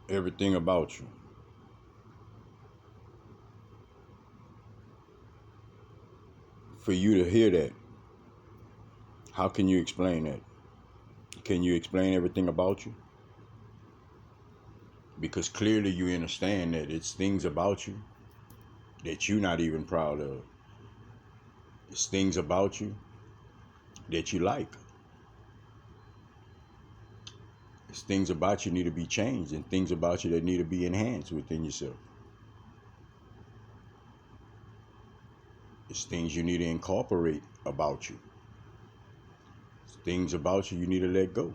everything about you. For you to hear that, how can you explain that? Can you explain everything about you? Because clearly you understand that it's things about you that you're not even proud of. It's things about you that you like. It's things about you need to be changed and things about you that need to be enhanced within yourself. It's things you need to incorporate about you. It's things about you need to let go.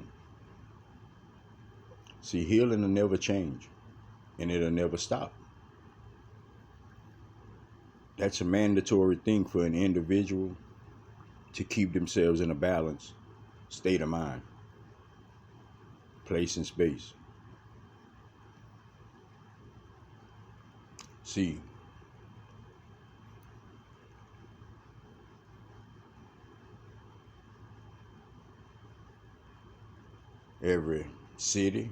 See, healing will never change and it'll never stop. That's a mandatory thing for an individual to keep themselves in a balanced state of mind, place, and space. See, every city,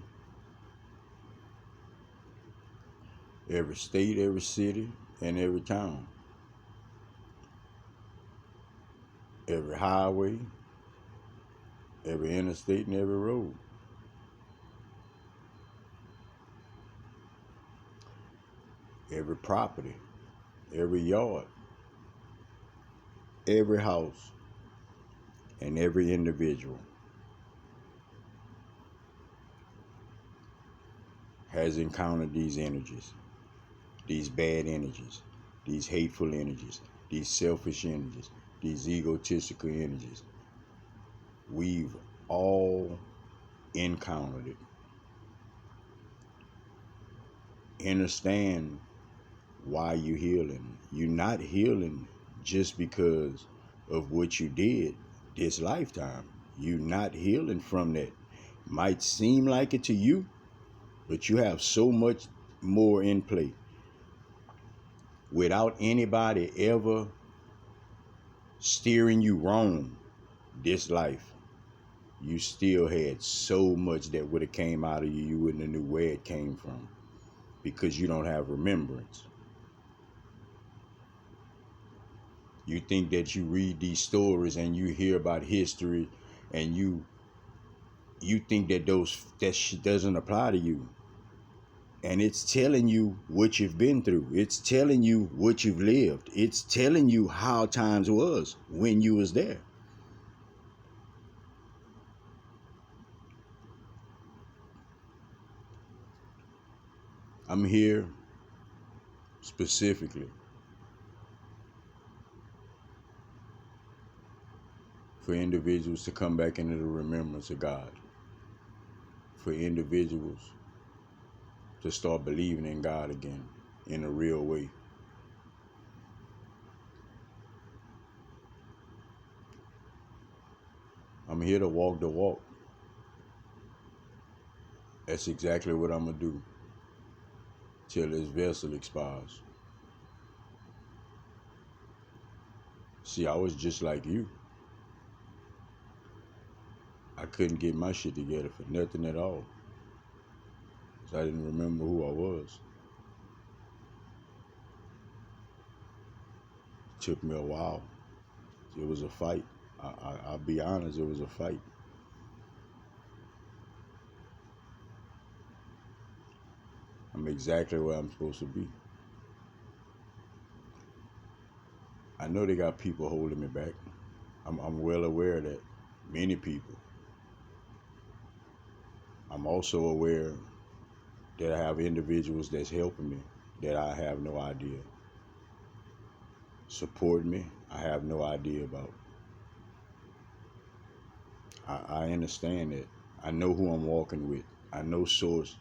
every state, every city, and every town, every highway, every interstate, and every road, every property, every yard, every house, and every individual has encountered these energies, these bad energies, these hateful energies, these selfish energies, these egotistical energies. We've all encountered it. Understand why you're healing. You're not healing just because of what you did this lifetime. You're not healing from that. Might seem like it to you, but you have so much more in play. Without anybody ever steering you wrong this life, you still had so much that would have came out of you, you wouldn't have knew where it came from because you don't have remembrance. You think that you read these stories and you hear about history and you think that that shit doesn't apply to you. And it's telling you what you've been through. It's telling you what you've lived. It's telling you how times was when you was there. I'm here specifically for individuals to come back into the remembrance of God. For individuals to start believing in God again in a real way. I'm here to walk the walk. That's exactly what I'm going to do till this vessel expires. See, I was just like you. I couldn't get my shit together for nothing at all. So I didn't remember who I was. It took me a while. It was a fight. I'll be honest, it was a fight. I'm exactly where I'm supposed to be. I know they got people holding me back. I'm well aware of that. Many people. I'm also aware that I have individuals that's helping me that I have no idea. Support me, I have no idea about. I understand that. I know who I'm walking with. I know source.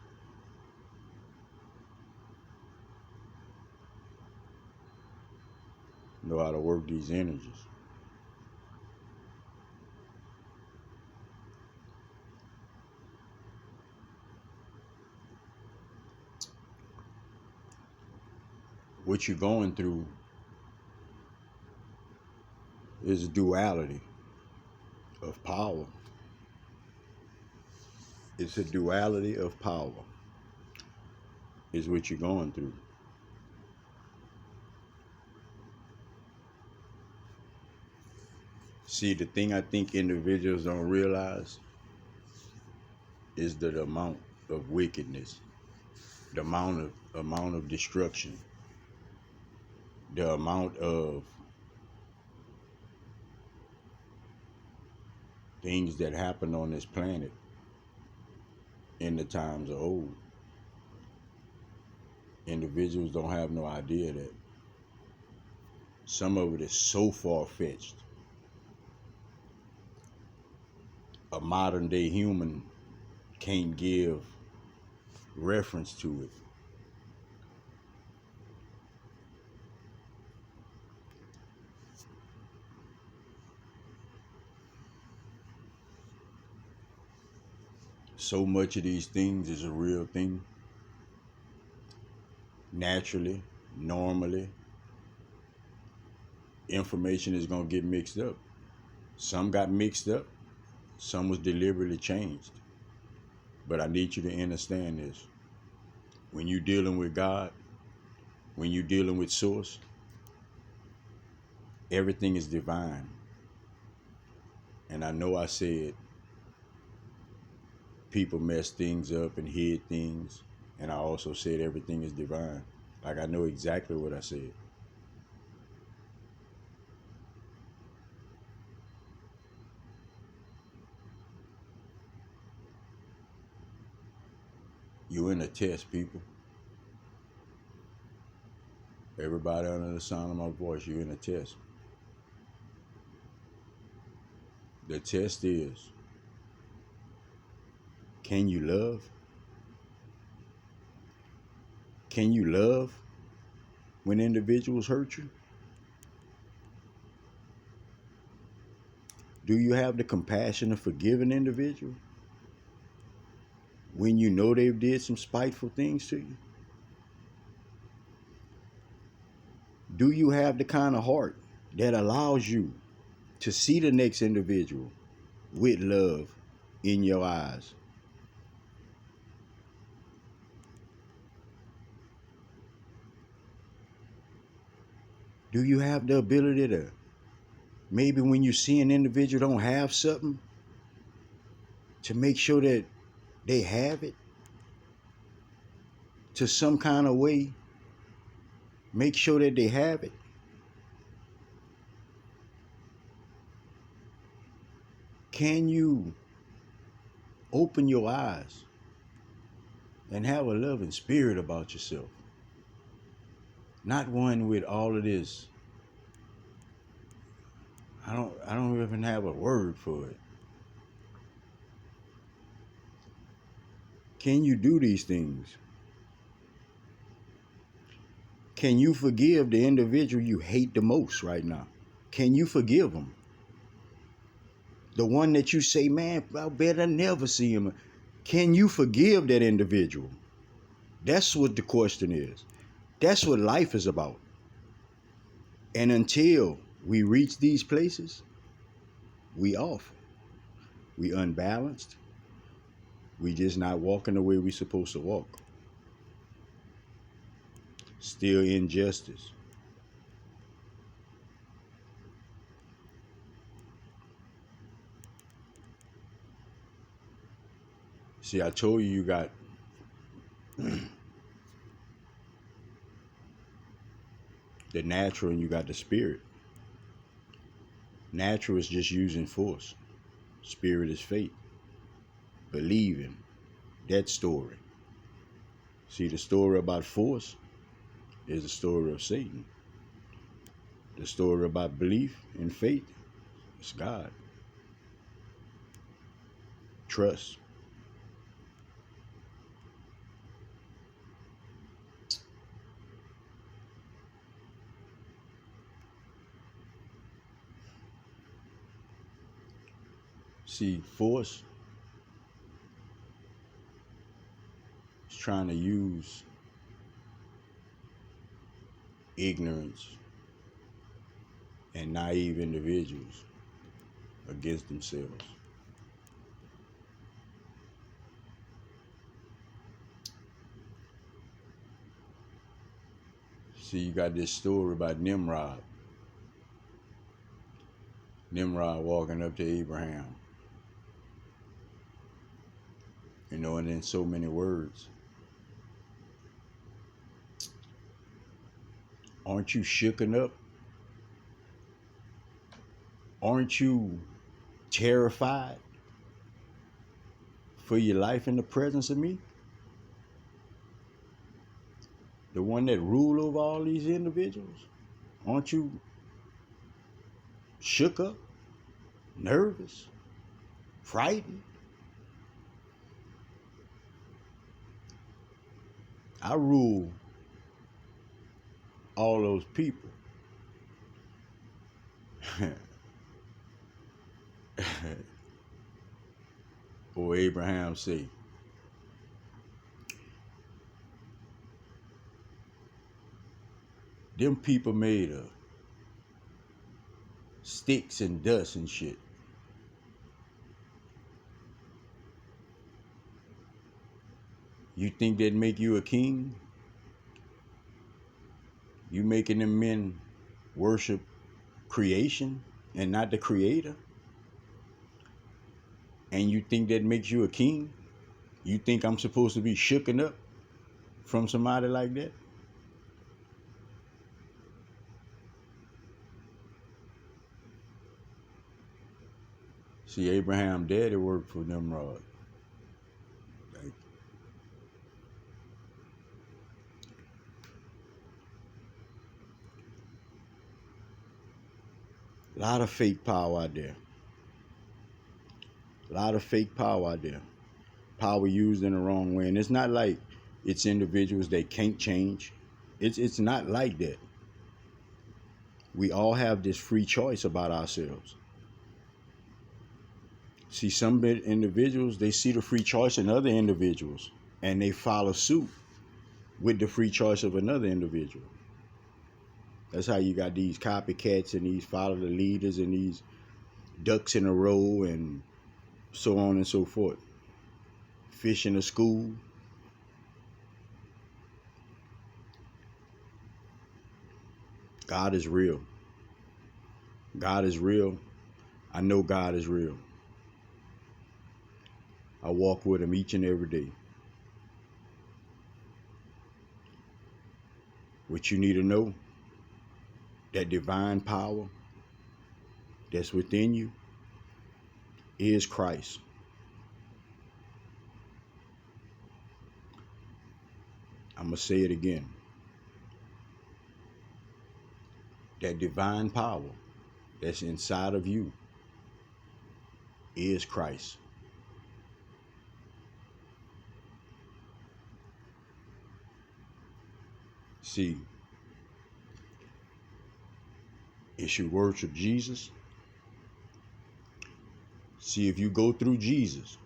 Know how to work these energies. What you're going through is a duality of power. It's a duality of power. is what you're going through. See, the thing I think individuals don't realize is the amount of wickedness, the amount of destruction, the amount of things that happen on this planet in the times of old. Individuals don't have no idea that some of it is so far-fetched. A modern day human can't give reference to it. So much of these things is a real thing. Naturally, normally, information is going to get mixed up. Some got mixed up, some was deliberately changed. But I need you to understand this. When you're dealing with God, when you're dealing with Source, everything is divine. And I know I said people mess things up and hid things. And I also said everything is divine. Like, I know exactly what I said. You in a test, people. Everybody under the sound of my voice, you in a test. The test is, can you love? Can you love when individuals hurt you? Do you have the compassion to forgive an individual when you know they've did some spiteful things to you? Do you have the kind of heart that allows you to see the next individual with love in your eyes? Do you have the ability to, maybe when you see an individual don't have something, to make sure that they have it, to some kind of way, make sure that they have it? Can you open your eyes and have a loving spirit about yourself? Not one with all of this. I don't even have a word for it. Can you do these things? Can you forgive the individual you hate the most right now? Can you forgive them? The one that you say, man, I better never see him. Can you forgive that individual? That's what the question is. That's what life is about. And until we reach these places, we off. We unbalanced. We just not walking the way we supposed to walk. Still injustice. See, I told you got the natural and you got the spirit. Natural is just using force. Spirit is faith. Believing. That story. See, the story about force is the story of Satan. The story about belief and faith is God. Trust. See, force is trying to use ignorance and naive individuals against themselves. See, you got this story about Nimrod. Nimrod walking up to Abraham. You know, and in so many words. Aren't you shooken up? Aren't you terrified for your life in the presence of me? The one that rule over all these individuals? Aren't you shook up, nervous, frightened? I rule all those people. Or Abraham say, them people made of sticks and dust and shit. You think that make you a king? You making them men worship creation and not the creator? And you think that makes you a king? You think I'm supposed to be shooken up from somebody like that? See, Abraham daddy worked for Nimrod. Like, a lot of fake power out there. A lot of fake power out there. Power used in the wrong way. And it's not like it's individuals that can't change. It's not like that. We all have this free choice about ourselves. See, some individuals, they see the free choice in other individuals and they follow suit with the free choice of another individual. That's how you got these copycats and these follow the leaders and these ducks in a row and so on and so forth. Fish in a school. God is real. God is real. I know God is real. I walk with him each and every day. What you need to know, that divine power that's within you is Christ. I'm going to say it again. That divine power that's inside of you is Christ. See, it's your worship Jesus. See, if you go through Jesus,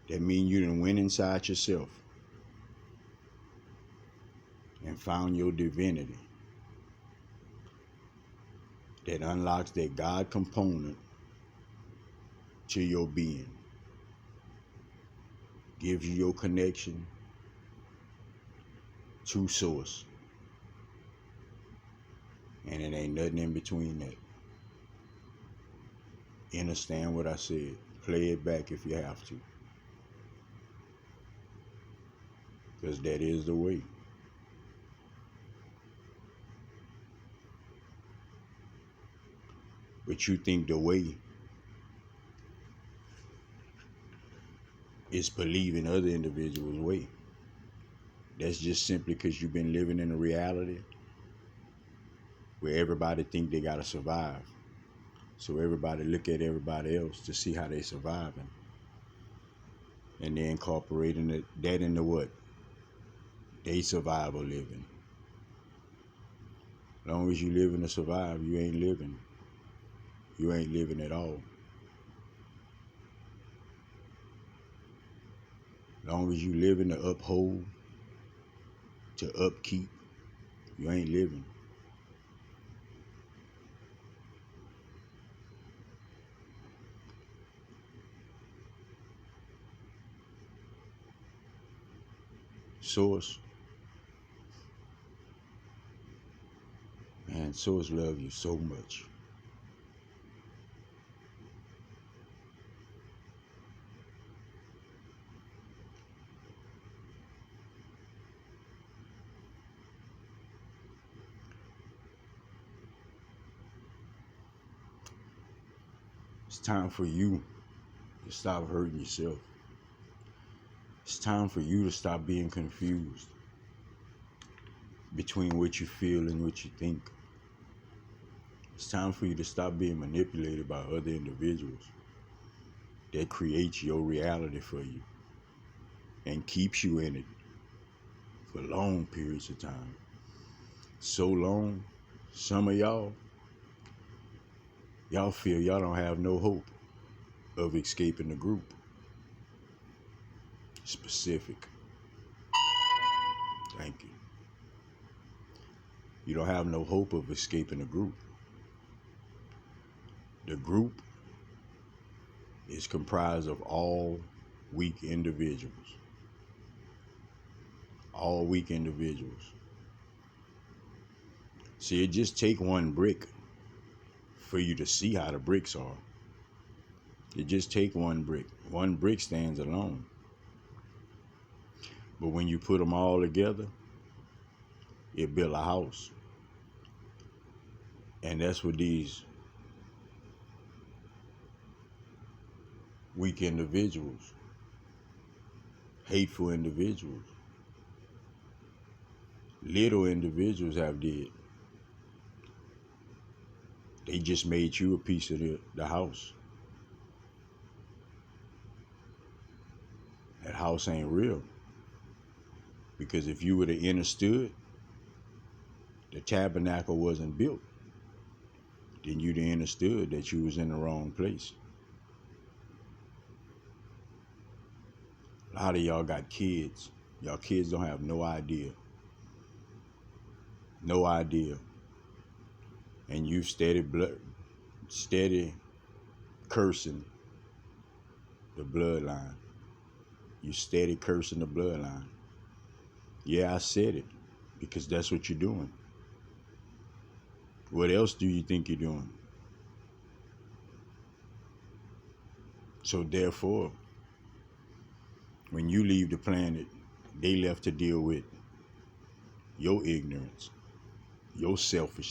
that means you done went inside yourself and found your divinity. That unlocks that God component to your being. Gives you your connection to source. And it ain't nothing in between that. Understand what I said. Play it back if you have to. Because that is the way. But you think the way is believing other individuals' way. That's just simply because you've been living in a reality where everybody think they gotta survive. So everybody look at everybody else to see how they surviving. And they incorporating that into what? They survival living. As long as you living to survive, you ain't living. You ain't living at all. As long as you living to uphold, to upkeep, you ain't living. Source, Source love you so much. It's time for you to stop hurting yourself. It's time for you to stop being confused between what you feel and what you think. It's time for you to stop being manipulated by other individuals that create your reality for you and keeps you in it for long periods of time. So long, some of y'all feel y'all don't have no hope of escaping the group. Specific. Thank you. You don't have no hope of escaping the group. The group is comprised of all weak individuals. All weak individuals. See, it just take one brick for you to see how the bricks are. It just take one brick. One brick stands alone. But when you put them all together, it build a house. And that's what these weak individuals, hateful individuals, little individuals have did. They just made you a piece of the house. That house ain't real. Because if you would have understood the tabernacle wasn't built, then you'd have understood that you was in the wrong place. A lot of y'all got kids. Y'all kids don't have no idea. No idea. And you steady cursing the bloodline. You steady cursing the bloodline. Yeah, I said it. Because that's what you're doing. What else do you think you're doing? So therefore, when you leave the planet, they left to deal with your ignorance, your selfishness.